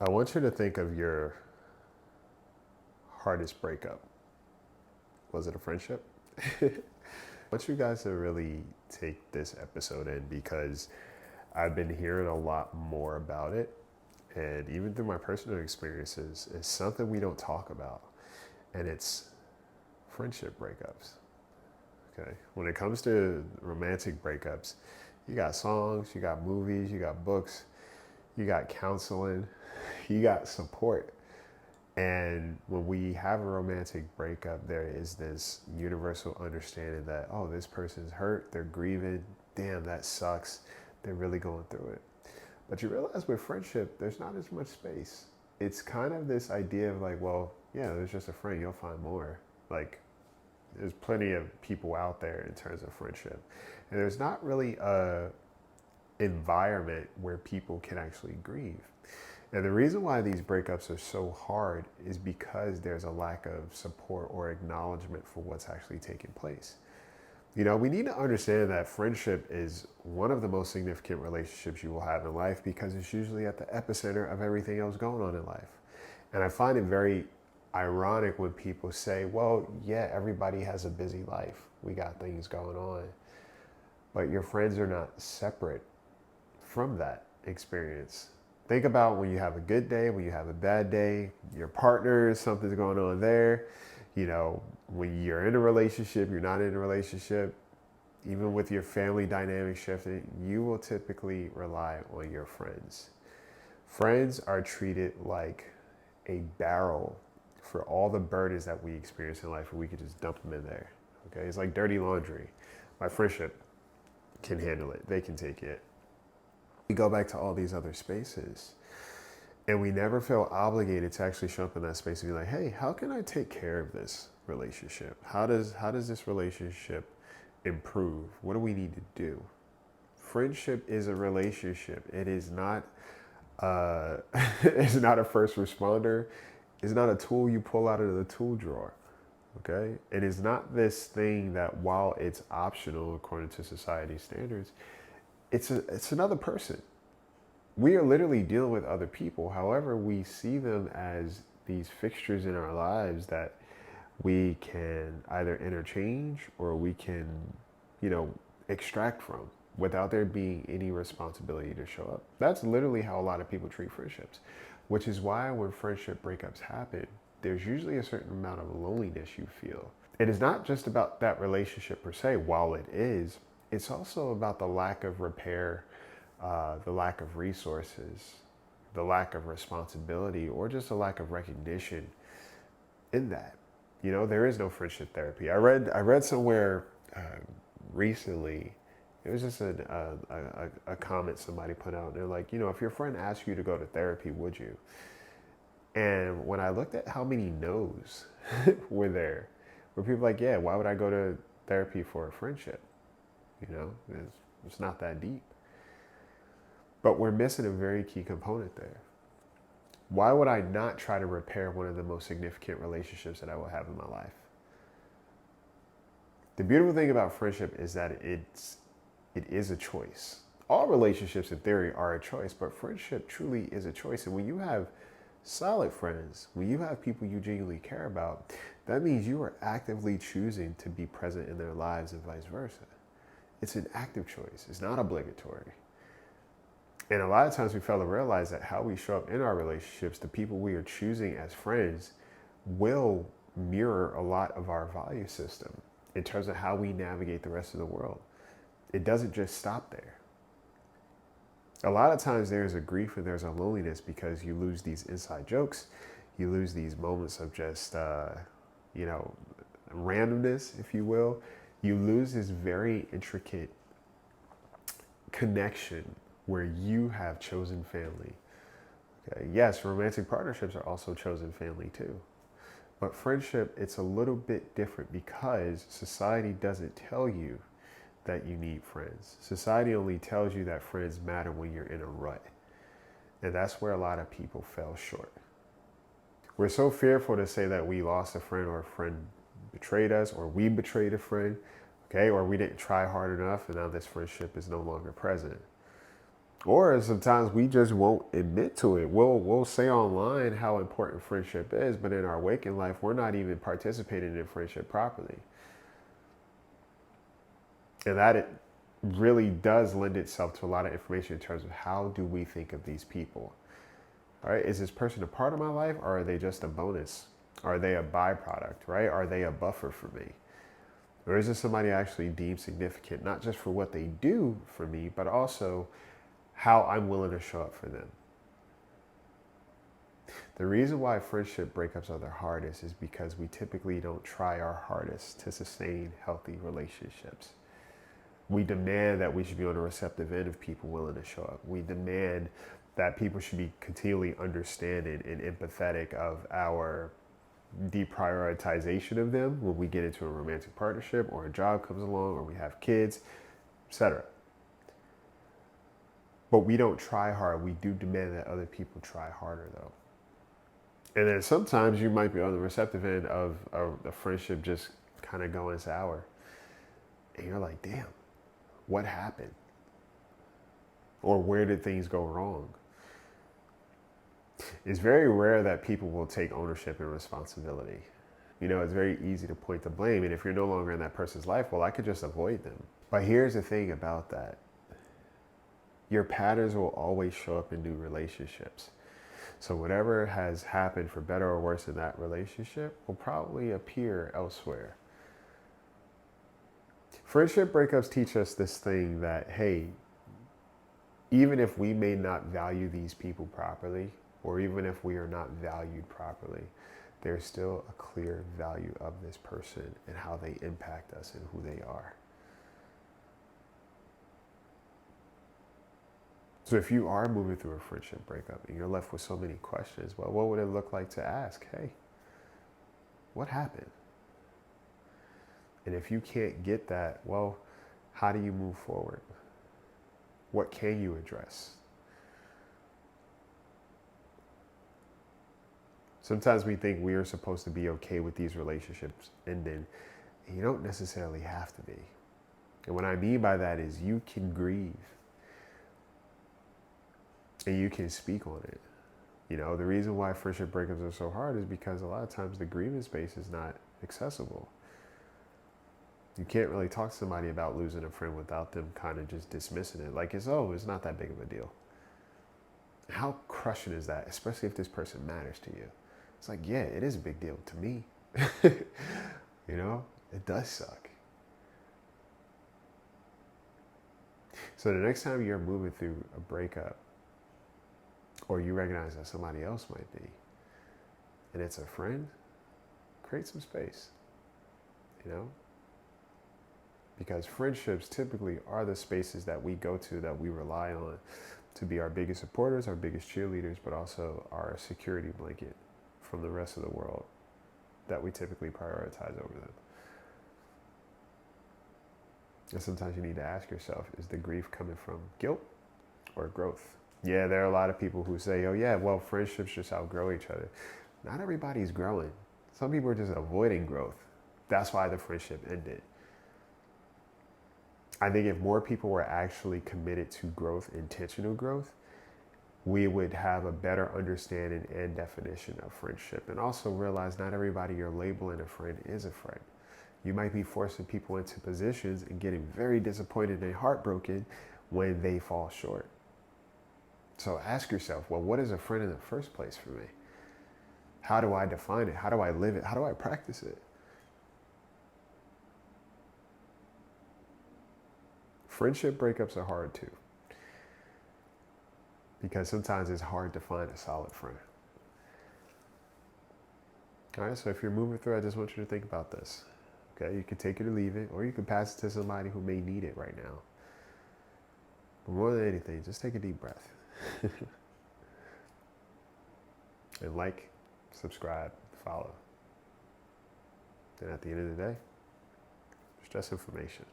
I want you to think of your hardest breakup. Was it a friendship? I want you guys to really take this episode in because I've been hearing a lot more about it. And even through my personal experiences, it's something we don't talk about. And it's friendship breakups. Okay. When it comes to romantic breakups, you got songs, you got movies, you got books, you got counseling, you got support. And when we have a romantic breakup, there is this universal understanding that, oh, this person's hurt, they're grieving, damn, that sucks, they're really going through it. But you realize with friendship, there's not as much space. It's kind of this idea of like, well, yeah, there's just a friend, you'll find more. Like, there's plenty of people out there in terms of friendship. And there's not really a environment where people can actually grieve. And the reason why these breakups are so hard is because there's a lack of support or acknowledgement for what's actually taking place. You know, we need to understand that friendship is one of the most significant relationships you will have in life because it's usually at the epicenter of everything else going on in life. And I find it very ironic when people say, well, yeah, everybody has a busy life. We got things going on. But your friends are not separate from that experience. Think about when you have a good day, when you have a bad day, your partner, something's going on there. You know, when you're in a relationship, you're not in a relationship, even with your family dynamic shifting, you will typically rely on your friends. Friends are treated like a barrel for all the burdens that we experience in life, and we could just dump them in there. Okay, it's like dirty laundry. My friendship can handle it, they can take it. We go back to all these other spaces and we never feel obligated to actually show up in that space and be like, hey, how can I take care of this relationship? How does this relationship improve? What do we need to do? Friendship is a relationship. It is not it's not a first responder. It's not a tool you pull out of the tool drawer. Okay? It is not this thing that while it's optional according to society standards, it's another person. We are literally dealing with other people. However, we see them as these fixtures in our lives that we can either interchange or we can, you know, extract from without there being any responsibility to show up. That's literally how a lot of people treat friendships, which is why when friendship breakups happen, there's usually a certain amount of loneliness you feel. It is not just about that relationship per se, while it is, it's also about the lack of repair, the lack of resources, the lack of responsibility, or just a lack of recognition in that. You know, there is no friendship therapy. I read somewhere recently. It was just a comment somebody put out. They're like, you know, if your friend asked you to go to therapy, would you? And when I looked at how many no's were there, where people were like, yeah, why would I go to therapy for a friendship? You know, it's not that deep. But we're missing a very key component there. Why would I not try to repair one of the most significant relationships that I will have in my life? The beautiful thing about friendship is that it is a choice. All relationships in theory are a choice, but friendship truly is a choice. And when you have solid friends, when you have people you genuinely care about, that means you are actively choosing to be present in their lives and vice versa. It's an active choice. It's not obligatory. And a lot of times we fail to realize that how we show up in our relationships, the people we are choosing as friends, will mirror a lot of our value system in terms of how we navigate the rest of the world. It doesn't just stop there. A lot of times there's a grief and there's a loneliness because you lose these inside jokes, you lose these moments of just, you know, randomness, if you will. You lose this very intricate connection where you have chosen family. Okay. Yes, romantic partnerships are also chosen family too. But friendship, it's a little bit different because society doesn't tell you that you need friends. Society only tells you that friends matter when you're in a rut. And that's where a lot of people fell short. We're so fearful to say that we lost a friend or a friend betrayed us or we betrayed a friend, okay, or we didn't try hard enough and now this friendship is no longer present. Or sometimes we just won't admit to it. We'll say online how important friendship is, but in our waking life, we're not even participating in friendship properly. And that it really does lend itself to a lot of information in terms of how do we think of these people. All right, is this person a part of my life, or are they just a bonus? Are they a byproduct, right? Are they a buffer for me? Or is this somebody I actually deem significant, not just for what they do for me, but also how I'm willing to show up for them? The reason why friendship breakups are the hardest is because we typically don't try our hardest to sustain healthy relationships. We demand that we should be on the receptive end of people willing to show up. We demand that people should be continually understanding and empathetic of our deprioritization of them when we get into a romantic partnership or a job comes along or we have kids, etc. But we don't try hard. We do demand that other people try harder, though. And then sometimes you might be on the receptive end of a friendship just kind of going sour. And you're like, damn, what happened? Or where did things go wrong? It's very rare that people will take ownership and responsibility. You know, it's very easy to point the blame. And if you're no longer in that person's life, well, I could just avoid them. But here's the thing about that. Your patterns will always show up in new relationships. So whatever has happened for better or worse in that relationship will probably appear elsewhere. Friendship breakups teach us this thing that, hey, even if we may not value these people properly, or even if we are not valued properly, there's still a clear value of this person and how they impact us and who they are. So if you are moving through a friendship breakup and you're left with so many questions, well, what would it look like to ask, hey, what happened? And if you can't get that, well, how do you move forward? What can you address? Sometimes we think we are supposed to be okay with these relationships ending, and you don't necessarily have to be. And what I mean by that is you can grieve and you can speak on it. You know, the reason why friendship breakups are so hard is because a lot of times the grieving space is not accessible. You can't really talk to somebody about losing a friend without them kind of just dismissing it. Like it's not that big of a deal. How crushing is that, especially if this person matters to you? It's like, yeah, it is a big deal to me. You know, it does suck. So the next time you're moving through a breakup, or you recognize that somebody else might be, and it's a friend, create some space, you know? Because friendships typically are the spaces that we go to, that we rely on to be our biggest supporters, our biggest cheerleaders, but also our security blanket from the rest of the world that we typically prioritize over them. And sometimes you need to ask yourself, is the grief coming from guilt or growth? Yeah, there are a lot of people who say, oh yeah, well, friendships just outgrow each other. Not everybody's growing. Some people are just avoiding growth. That's why the friendship ended. I think if more people were actually committed to growth, intentional growth, we would have a better understanding and definition of friendship. And also realize not everybody you're labeling a friend is a friend. You might be forcing people into positions and getting very disappointed and heartbroken when they fall short. So ask yourself, well, what is a friend in the first place for me? How do I define it? How do I live it? How do I practice it? Friendship breakups are hard too, because sometimes it's hard to find a solid friend. All right, so if you're moving through, I just want you to think about this. Okay, you can take it or leave it, or you can pass it to somebody who may need it right now. But more than anything, just take a deep breath. And like, subscribe, follow. And at the end of the day, it's just information.